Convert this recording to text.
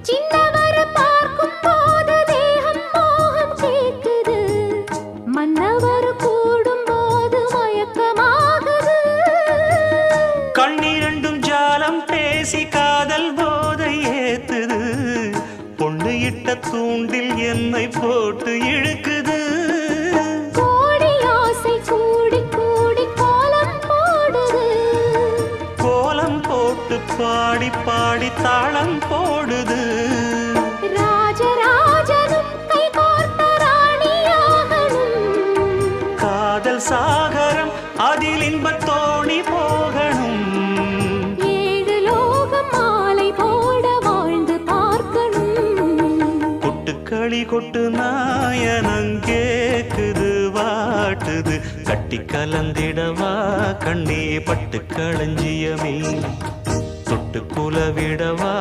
சின்னவர் பார்க்கும் போது தேகம் மோகம் கேட்குது, மன்னவர் கூடும் போது மயக்கமாகுது. கண்ணிரண்டும் ஜாலம் பேசி காதல் போதை ஏத்துது, பொண்ணு இட்ட தூண்டில் என்னை போட்டு இழுக்குது. கோடி ஆசை கூடி கூடி கோலம் போடுது, கோலம் போட்டு பாடி பாடி தாளம் போடுது. ராஜராஜனும் கை கோர்த்த ராணியாகணும், காதல் சாகரம் அதில் இன்பத் தோணி போகணும். ஏழு லோகம் மாலை போட வாழ்ந்து பார்க்கணும். கொட்டுக்களி கொட்டு நாயனங்கேக்குது வாட்டுது, கட்டி கலந்திடவா கண்ணே பட்டு களஞ்சியமே, தொட்டு குலவிடவா